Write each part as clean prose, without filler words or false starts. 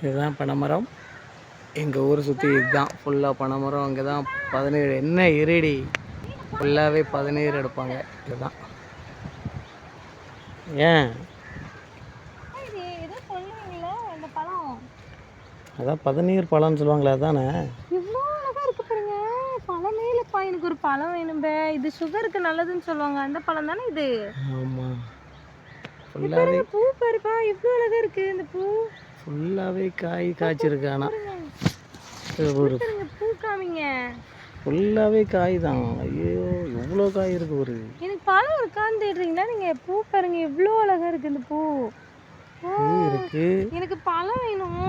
இதுதான் பனைமரம். எங்கள் ஊரை சுற்றி இதுதான் ஃபுல்லாக பனைமரம். அங்கே தான் 17 என்ன இருடி ஃபுல்லாகவே 17 எடுப்பாங்க. இதுதான் ஏன் அதான் 17 பழம்னு சொல்லுவாங்களே அதானே. இவ்வளோ அழகாக இருக்கு பாருங்க. பழமே இல்லைப்பா, எனக்கு ஒரு பழம் வேணும்பே. இது சுகருக்கு நல்லதுன்னு சொல்லுவாங்க, அந்த பழம் தானே இது? ஆமாம், ஃபுல்லாகவே பூ பாருப்பா, இவ்வளோ அழகாக இருக்கு இந்த பூ. ஃபுல்லாகவே காய் காய்ச்சிருக்கு. ஆனால் ஒரு பூ காமிங்க. ஃபுல்லாகவே காய் தான். ஐயோ எவ்வளோ காய் இருக்கு. ஒரு எனக்கு பழம் இருக்கான்னு தேடுறீங்களா நீங்கள்? பூ பாருங்க, எவ்வளோ அழகாக இருக்குது இந்த பூ. பூ இருக்கு. எனக்கு பழம் வேணும்.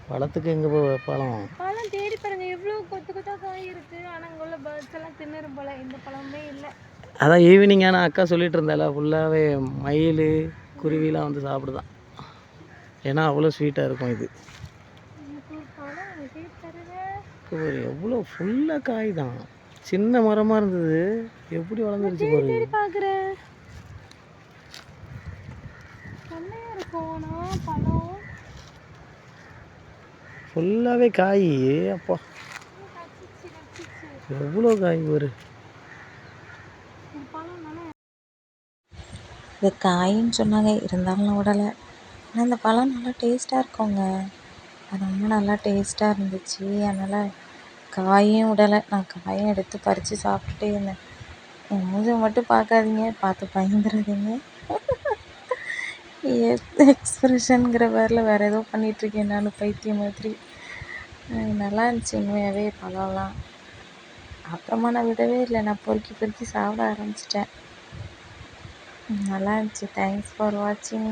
பழத்துக்கு எங்கே பழம் தேடி பாருங்க, எவ்வளோ கொத்து கொத்தா காய் இருக்கு. ஆனால் அங்கே உள்ள பேர்ட்ஸ் எல்லாம் தின்னுரும் போல. இந்த பழமே இல்லை. அதான் ஈவினிங் ஆனால் அக்கா சொல்லிட்டு இருந்தால ஃபுல்லாகவே மயில் குருவிலாம் வந்து சாப்பிடுதான். ஏன்னா அவ்வளோ ஸ்வீட்டாக இருக்கும் இது. எவ்வளோ ஃபுல்லாக காய் தான். சின்ன மரமாக இருந்தது, எப்படி வளர்ந்துருச்சு பாரு. பார்க்குறேன் ஃபுல்லாகவே காய். அப்பா எவ்வளோ காய் ஒரு. இது காயின்னு சொன்னாங்க, இருந்தாலும் நான் விடலை. ஆனால் இந்த பழம் நல்லா டேஸ்ட்டாக இருக்குங்க. அது ரொம்ப நல்லா டேஸ்ட்டாக இருந்துச்சு. அதனால் காயும் விடலை. நான் காயும் எடுத்து பறித்து சாப்பிட்டுட்டே இருந்தேன். என் மூஞ்சை மட்டும் பார்க்காதீங்க, பார்த்து பயந்துடாதீங்க. எக்ஸ்பிரஷனுங்கிற பேரில் வேறு ஏதோ பண்ணிகிட்ருக்கேன் நான், பைத்தியம் மாதிரி. நல்லா இருந்துச்சு உண்மையாகவே பழம்லாம். அப்புறமா நான் விடவே இல்லை, நான் பொறுக்கி சாப்பிட ஆரம்பிச்சிட்டேன். நல்லா இருந்துச்சு. தேங்க்ஸ் ஃபார் வாட்சிங்.